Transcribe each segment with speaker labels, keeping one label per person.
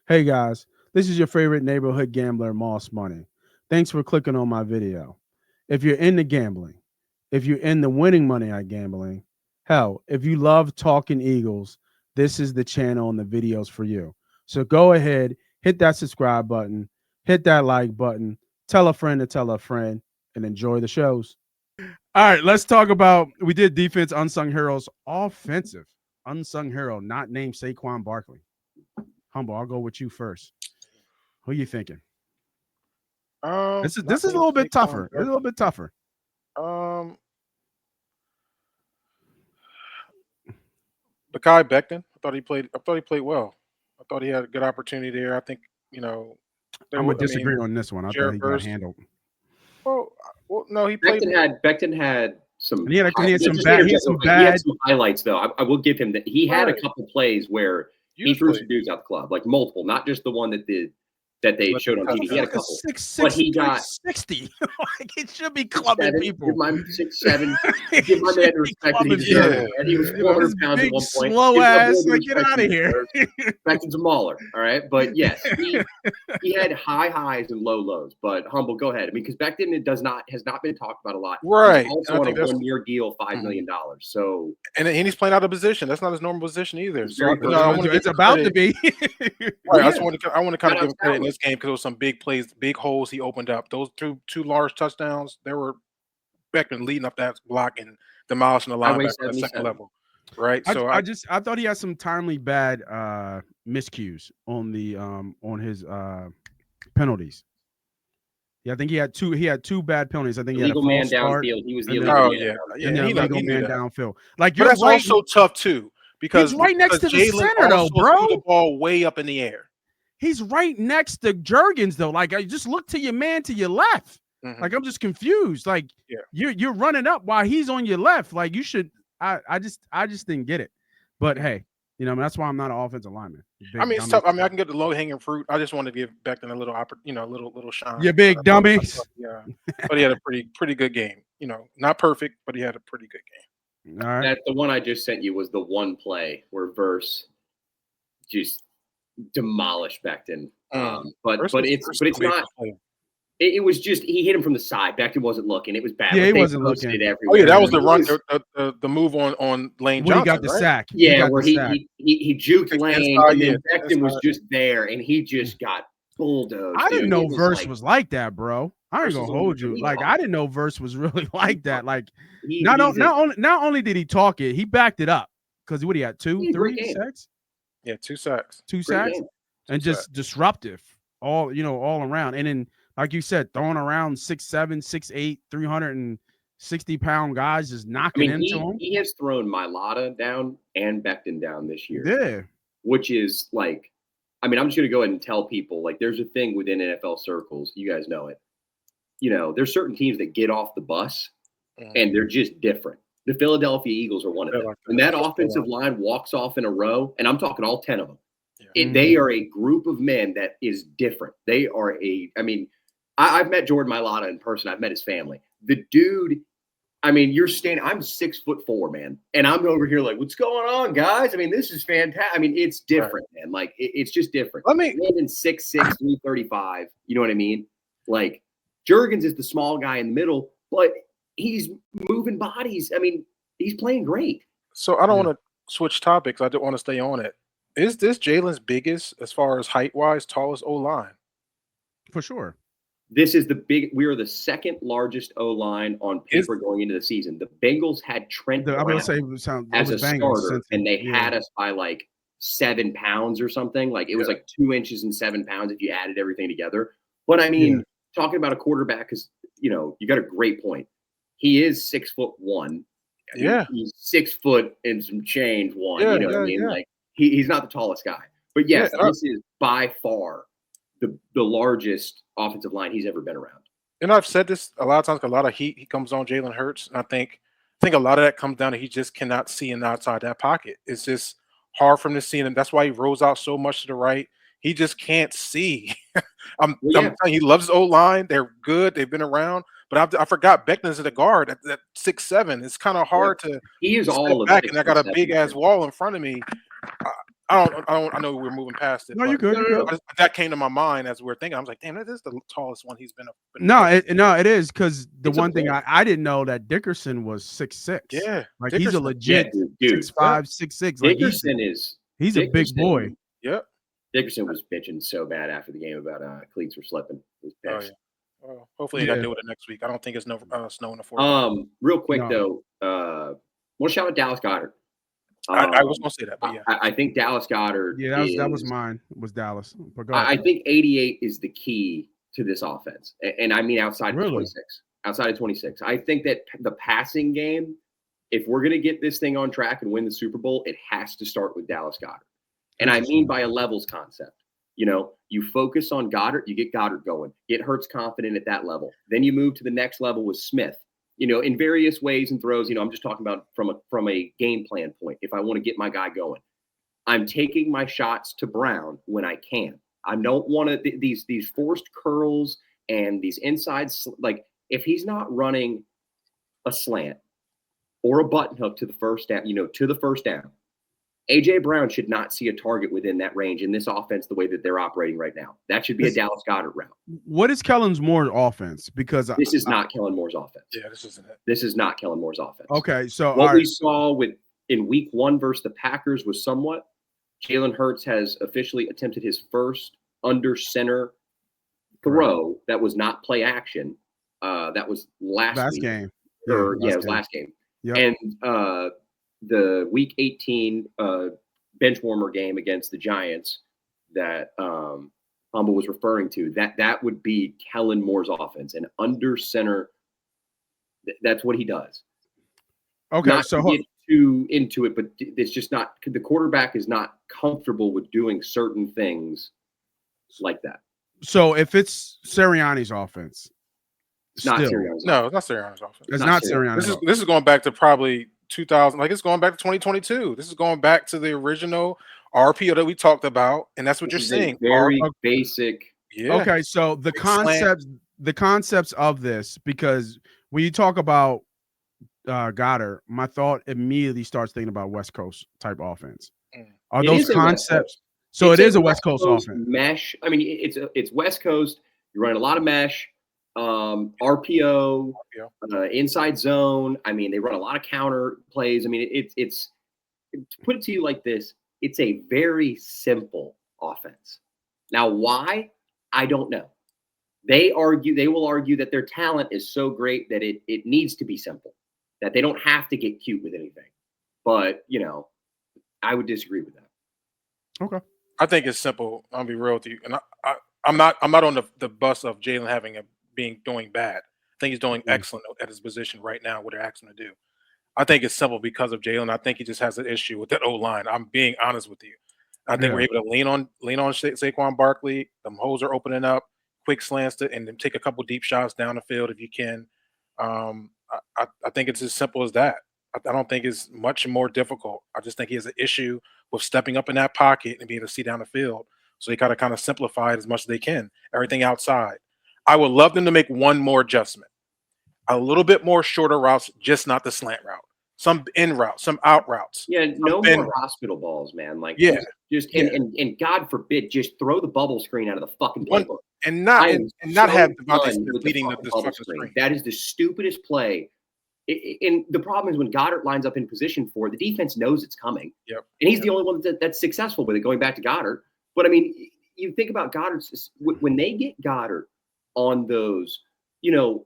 Speaker 1: Hey guys, this is your favorite neighborhood gambler, Moss Money. Thanks for clicking on my video. If you're into gambling, if you're into winning money at gambling, hell, if you love talking Eagles, this is the channel and the videos for you. So go ahead, hit that subscribe button, hit that like button, tell a friend to tell a friend, and enjoy the shows. All right, let's talk about we did defense, unsung heroes, offensive, unsung hero, not named Saquon Barkley. Humble, I'll go with you first. Who are you thinking? This is
Speaker 2: Not
Speaker 1: this is a
Speaker 2: named
Speaker 1: little bit
Speaker 2: Saquon
Speaker 1: tougher. It's a little
Speaker 2: Barkley.
Speaker 1: bit tougher.
Speaker 2: Um, Mekhi Becton. I thought he played well. I thought he had a good opportunity there. I think you know
Speaker 1: I'm gonna
Speaker 2: I
Speaker 1: disagree
Speaker 2: mean,
Speaker 1: on this one. I thought
Speaker 2: Jared
Speaker 1: he got
Speaker 2: Verse.
Speaker 1: handled,
Speaker 2: Well, no, he played
Speaker 3: Becton had some.
Speaker 1: and he had some
Speaker 3: Just
Speaker 1: bad. He had
Speaker 3: interject real
Speaker 1: some
Speaker 3: quick. He had
Speaker 1: bad.
Speaker 3: some highlights though. I will give him that. He had a
Speaker 2: right.
Speaker 3: couple plays where he threw
Speaker 2: Usually,
Speaker 3: some dudes out the club, like multiple, not just the one that they
Speaker 2: let
Speaker 3: showed
Speaker 2: the
Speaker 3: on TV.
Speaker 1: He's
Speaker 3: He had
Speaker 2: touchdown.
Speaker 3: a
Speaker 1: like a
Speaker 3: couple,
Speaker 1: six
Speaker 3: but
Speaker 1: six
Speaker 3: he
Speaker 1: three
Speaker 3: got
Speaker 1: sixty. Like he should be clubbing
Speaker 3: 6'7". Give
Speaker 1: people.
Speaker 3: my 6'7".
Speaker 1: He
Speaker 3: Give my man
Speaker 1: should
Speaker 3: the
Speaker 1: be
Speaker 3: respect that he
Speaker 1: clubbing
Speaker 3: deserves.
Speaker 2: Yeah,
Speaker 1: people.
Speaker 3: Man. He was
Speaker 1: You know, this
Speaker 3: 400 pounds at
Speaker 1: big
Speaker 3: one point.
Speaker 1: slow
Speaker 3: Give my boy
Speaker 1: ass.
Speaker 3: the
Speaker 1: Like get
Speaker 3: respect
Speaker 1: out
Speaker 3: he
Speaker 1: of here.
Speaker 3: deserves. Becton's a mauler, all right. But yes, he had high highs and low lows. But Humble, go ahead. I mean, because Becton has not been talked about a lot. He's
Speaker 2: right. And
Speaker 3: also
Speaker 2: I
Speaker 3: on a
Speaker 2: think that's
Speaker 3: 1-year deal, $5 million.
Speaker 2: mhm.
Speaker 3: So
Speaker 2: And he's playing out of position. That's not his normal position either.
Speaker 3: he's
Speaker 2: So
Speaker 3: very
Speaker 2: I
Speaker 3: versatile.
Speaker 2: want to give
Speaker 1: It's
Speaker 2: him
Speaker 1: about to
Speaker 2: credit.
Speaker 1: be.
Speaker 3: Well,
Speaker 2: Right.
Speaker 3: yeah,
Speaker 2: I want to kind
Speaker 3: got
Speaker 2: of give
Speaker 3: out
Speaker 2: him credit in
Speaker 3: salary.
Speaker 2: this game because there was some big plays, big holes he opened up. Those two large touchdowns, they were Beckman leading up that block and demolishing the
Speaker 3: Highway
Speaker 2: linebacker at second
Speaker 3: 77.
Speaker 2: level. Right.
Speaker 1: I
Speaker 2: So
Speaker 1: I just I thought he had some timely bad miscues on his penalties. Yeah, I think he had two bad penalties. I think he had a
Speaker 3: Illegal
Speaker 1: false
Speaker 3: man
Speaker 1: start
Speaker 3: downfield. He was the
Speaker 1: and
Speaker 3: illegal
Speaker 1: then
Speaker 2: oh
Speaker 3: man
Speaker 2: yeah,
Speaker 3: downfield.
Speaker 1: and
Speaker 2: yeah,
Speaker 1: then a
Speaker 2: he
Speaker 1: legal
Speaker 2: knew
Speaker 1: man
Speaker 2: that.
Speaker 1: downfield. Like
Speaker 2: But
Speaker 1: you're
Speaker 2: that's
Speaker 1: right.
Speaker 2: also tough too
Speaker 1: He's
Speaker 2: because
Speaker 1: right next to the
Speaker 2: Jalen
Speaker 1: center though,
Speaker 2: also threw the
Speaker 1: bro.
Speaker 2: ball way up in the air.
Speaker 1: He's right next to Jurgens though. Like I just look to your man to your left.
Speaker 2: Hmm.
Speaker 1: Like I'm just confused. Like
Speaker 2: Yeah.
Speaker 1: you're running up while he's on your left. Like you should. I just didn't get it. But
Speaker 2: Mhm.
Speaker 1: hey, that's why I'm not an offensive lineman. You
Speaker 2: I
Speaker 1: big
Speaker 2: mean, it's tough.
Speaker 1: dummy.
Speaker 2: I mean, I can get the low hanging fruit. I just want to give Becton a little, little
Speaker 1: You
Speaker 2: shine. But
Speaker 1: big dummies.
Speaker 2: I thought he had a pretty good game. Not perfect, but he had a pretty good game.
Speaker 1: All right.
Speaker 3: That the one I just sent you was the one play where Verse just demolished Becton. But
Speaker 2: First was
Speaker 3: it's
Speaker 2: a major
Speaker 3: not.
Speaker 2: play.
Speaker 3: It was just he hit him from the side. Becton wasn't looking. It was bad.
Speaker 1: Yeah,
Speaker 3: Like
Speaker 1: he
Speaker 3: they
Speaker 1: wasn't
Speaker 3: posted
Speaker 1: looking.
Speaker 3: it
Speaker 2: Oh yeah,
Speaker 3: everywhere.
Speaker 2: that
Speaker 3: I
Speaker 2: was
Speaker 3: mean,
Speaker 2: the
Speaker 3: it
Speaker 2: run,
Speaker 3: was
Speaker 2: the move on Lane
Speaker 1: When he
Speaker 2: Johnson,
Speaker 1: got the
Speaker 2: right?
Speaker 1: sack. He
Speaker 3: yeah,
Speaker 1: got
Speaker 3: where
Speaker 1: the sack.
Speaker 3: he juked
Speaker 2: Took the
Speaker 3: Lane,
Speaker 2: inside,
Speaker 3: and
Speaker 2: yeah,
Speaker 3: then Becton was
Speaker 2: inside.
Speaker 3: just there, and he just got bulldozed,
Speaker 1: I didn't
Speaker 3: dude.
Speaker 1: know
Speaker 3: It was
Speaker 1: Verse
Speaker 3: like
Speaker 1: was like that, bro. I ain't
Speaker 3: Verse
Speaker 1: gonna
Speaker 3: is a
Speaker 1: hold you.
Speaker 3: he
Speaker 1: Like I
Speaker 3: talked.
Speaker 1: didn't know Verse was really
Speaker 3: He
Speaker 1: like that.
Speaker 3: talked.
Speaker 1: Like
Speaker 3: He he's a
Speaker 1: not only did he talk it, he backed it up. Because what he had two,
Speaker 3: he had a great
Speaker 1: three
Speaker 3: game.
Speaker 1: sacks,
Speaker 2: Yeah, 2 sacks,
Speaker 1: two
Speaker 3: Great
Speaker 1: sacks,
Speaker 3: game.
Speaker 2: two
Speaker 1: and
Speaker 2: sacks.
Speaker 1: just disruptive, all around. And then, like you said, throwing around 6'7", 6'8", 360-pound guys, just
Speaker 3: I
Speaker 1: knocking
Speaker 3: mean,
Speaker 1: into him.
Speaker 3: he has thrown Mailata down and Becton down this year,
Speaker 1: Yeah,
Speaker 3: which is like, I mean, I'm just gonna go ahead and tell people like there's a thing within NFL circles. You guys know it. There's certain teams that get off the bus
Speaker 2: Mhm.
Speaker 3: and they're just different. The Philadelphia Eagles are one of
Speaker 2: They're
Speaker 3: them.
Speaker 2: like
Speaker 3: When
Speaker 2: that.
Speaker 3: that
Speaker 2: That's
Speaker 3: offensive line walks off in a row, and I'm talking all 10 of them,
Speaker 2: Yeah.
Speaker 3: they are a group of men that is different. They are I mean, I've met Jordan Mailata in person. I've met his family. The dude, I mean, I'm 6'4", man. And I'm over here like, what's going on, guys? I mean, this is fantastic. I mean, it's
Speaker 2: Right.
Speaker 3: different, man. Like, it's just different.
Speaker 2: Let me.
Speaker 3: Landon 6'6", 335. You know what I mean? Like, Jurgens is the small guy in the middle, but he's moving bodies. I mean, he's playing great.
Speaker 2: So I don't
Speaker 1: Yeah.
Speaker 2: want to switch topics. I don't want to stay on it. Is this Jalen's biggest, as far as height wise, tallest O line?
Speaker 1: for sure.
Speaker 3: This is we are the second largest O-line on paper going into the season. The Bengals had Trent
Speaker 1: I'm
Speaker 3: Brown
Speaker 1: gonna say it
Speaker 3: as a
Speaker 1: was Bengals,
Speaker 3: starter,
Speaker 1: Cincy.
Speaker 3: and they
Speaker 1: Yeah.
Speaker 3: had us by like 7 pounds or something. Like it was like 2 inches and 7 pounds if you added everything together. But I mean, talking about a quarterback is, you got a great point. He is 6'1".
Speaker 2: Yeah.
Speaker 3: He's 6 foot and some change one.
Speaker 2: Yeah,
Speaker 3: You know what I mean?
Speaker 2: yeah.
Speaker 3: Like he's not the tallest guy, but
Speaker 2: Yeah,
Speaker 3: yes, this is by far the largest offensive line he's ever been around.
Speaker 2: and I've said this a lot of times. A lot of heat he comes on Jalen Hurts, and I think a lot of that comes down to he just cannot see in outside that pocket. It's just hard for him to see, and that's why he rolls out so much to the right. He just can't see. I'm telling you, he loves his old line. They're good. They've been around. But I forgot Beckton's at the guard at 6'7". It's kind of hard to
Speaker 3: He is
Speaker 2: step
Speaker 3: all of
Speaker 2: back,
Speaker 3: 6
Speaker 2: and I
Speaker 3: foot
Speaker 2: got a big
Speaker 3: 7.
Speaker 2: ass wall in front of me. I know we're moving past it,
Speaker 1: No, you're
Speaker 2: but
Speaker 1: good. You're good.
Speaker 2: that came to my mind as we were thinking. I was like, damn, that is the tallest one he's been.
Speaker 1: No, it is because the
Speaker 3: It's a
Speaker 1: one thing
Speaker 3: point.
Speaker 1: I didn't know that Dickerson was 6'6".
Speaker 2: Yeah,
Speaker 1: Like he's a
Speaker 2: Dickerson.
Speaker 1: legit
Speaker 3: dude.
Speaker 1: 6'5", 6'6". Like he's a big boy.
Speaker 2: Yep.
Speaker 3: Dickerson was bitching so bad after the game about cleats were slipping. He was
Speaker 2: Oh
Speaker 3: pissed.
Speaker 2: yeah. Well, hopefully they got to deal with it next week. I don't think it's no snow in the fourth.
Speaker 3: Real quick
Speaker 1: No.
Speaker 3: though, we'll shout out Dallas Goedert.
Speaker 2: I was gonna say that, but yeah,
Speaker 3: I think Dallas Goedert.
Speaker 1: Yeah, that was mine. Was Dallas? But go ahead.
Speaker 3: I think 88 is the key to this offense, and I mean outside of 26. Outside of 26, I think that the passing game, if we're gonna get this thing on track and win the Super Bowl, it has to start with Dallas Goedert. And I mean by a levels concept. You know, you focus on Goddard, you get Goddard going, get Hurts confident at that level. Then you move to the next level with Smith, you know, in various ways and throws. You know, I'm just talking about from a game plan point. If I want to get my guy going, I'm taking my shots to Brown when I can. I don't want to these forced curls and these insides. Like if he's not running a slant or a button hook to the first down, A.J. Brown should not see a target within that range in this offense the way that they're operating right now. That should be a Dallas Goedert route.
Speaker 1: What is Kellen Moore's offense? Because
Speaker 3: this is not Kellen Moore's offense.
Speaker 2: Yeah, this isn't it.
Speaker 3: This is not Kellen Moore's offense.
Speaker 1: Okay, so
Speaker 3: what we saw in week 1 versus the Packers was somewhat. Jalen Hurts has officially attempted his first under center throw that was not play action. That was last
Speaker 1: game.
Speaker 3: It was last game.
Speaker 1: Yep.
Speaker 3: And the week 18 bench warmer game against the Giants that Humble was referring to, that would be Kellen Moore's offense, and under center. That's what he does.
Speaker 1: Okay,
Speaker 3: not
Speaker 1: so
Speaker 3: to get too into it, but it's just not. The quarterback is not comfortable with doing certain things like that.
Speaker 1: So if it's Sirianni's offense,
Speaker 3: it's not Sirianni's.
Speaker 2: No, it's not Sirianni's offense.
Speaker 1: It's not Sirianni's.
Speaker 2: This is going back to probably 2000. Like it's going back to 2022. This is going back to the original RPO that we talked about, and that's what you're seeing.
Speaker 3: Very basic.
Speaker 2: Yeah.
Speaker 1: Okay, so the concepts of this, because when you talk about Goddard, my thought immediately starts thinking about West Coast type offense. Are those concepts? So it is a West Coast offense.
Speaker 3: Mesh. I mean, it's West Coast. You're running a lot of mesh, RPO, inside zone. I mean, they run a lot of counter plays. I mean, it's to put it to you like this. It's a very simple offense. Now, why? I don't know. They will argue that their talent is so great that it needs to be simple, that they don't have to get cute with anything. But, you know, I would disagree with that.
Speaker 1: Okay.
Speaker 2: I think it's simple. I'll be real with you. And I'm not on the bus of Jalen doing bad. I think he's doing excellent at his position right now, what they're asking him to do. I think it's simple because of Jalen. I think he just has an issue with that O-line. I'm being honest with you. I think we're able to lean on Saquon Barkley. Them holes are opening up, quick slants and then take a couple deep shots down the field if you can. I think it's as simple as that. I don't think it's much more difficult. I just think he has an issue with stepping up in that pocket and being able to see down the field. So they kind of simplify it as much as they can. Everything outside. I would love them to make one more adjustment. A little bit more shorter routes, just not the slant route. Some in routes, some out routes.
Speaker 3: Yeah, no more hospital balls, man. Like and God forbid, just throw the bubble screen out of the fucking playbook.
Speaker 2: And not have Devontae Smith leading the fucking screen.
Speaker 3: That is the stupidest play. And the problem is when Goddard lines up in position for the defense knows it's coming.
Speaker 2: Yep.
Speaker 3: And he's the only one that's successful with it, going back to Goddard. But I mean, you think about Goddard, when they get Goddard on those, you know,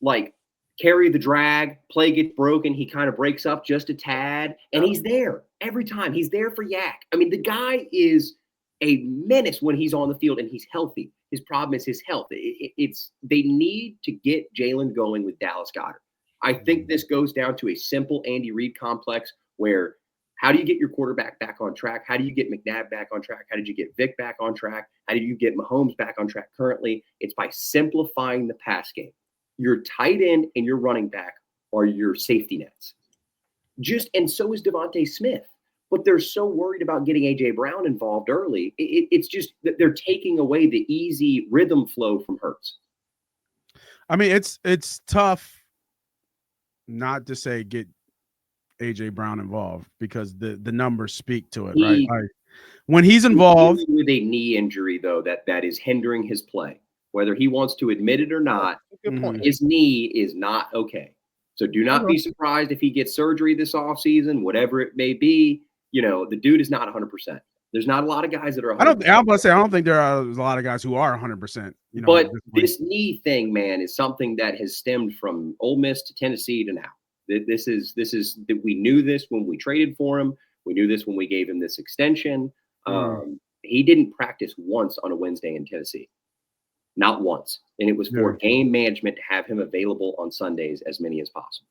Speaker 3: like carry the drag, play gets broken, he kind of breaks up just a tad, and he's there every time. He's there for Yak. I mean, the guy is a menace when he's on the field and he's healthy. His problem is his health. They need to get Jalen going with Dallas Goedert. I think this goes down to a simple Andy Reid complex where how do you get your quarterback back on track? How do you get McNabb back on track? How did you get Vic back on track? How do you get Mahomes back on track currently? It's by simplifying the pass game. Your tight end and your running back are your safety nets. And so is Devontae Smith. But they're so worried about getting A.J. Brown involved early. It's just that they're taking away the easy rhythm flow from Hurts.
Speaker 1: I mean, it's tough not to say get AJ Brown involved because the numbers speak to it, right?
Speaker 3: He
Speaker 1: Like when he's
Speaker 3: He's
Speaker 1: involved,
Speaker 3: dealing with a knee injury, though, that is hindering his play. Whether he wants to admit it or not,
Speaker 2: Good point.
Speaker 3: his knee is not okay. So do not be
Speaker 2: Okay.
Speaker 3: surprised if he gets surgery this offseason, whatever it may be. You know, the dude is not 100%. There's not a lot of guys that are
Speaker 1: I don't.
Speaker 3: 100%.
Speaker 1: I'm about to say I don't think there are a lot of guys who are 100%. You know, at
Speaker 3: But
Speaker 1: this point.
Speaker 3: this knee thing, man, is something that has stemmed from Ole Miss to Tennessee to now. This is that we knew this when we traded for him. We knew this when we gave him this extension. He didn't practice once on a Wednesday in Tennessee, not once, and it was for
Speaker 1: Yeah.
Speaker 3: game management to have him available on Sundays as many as possible.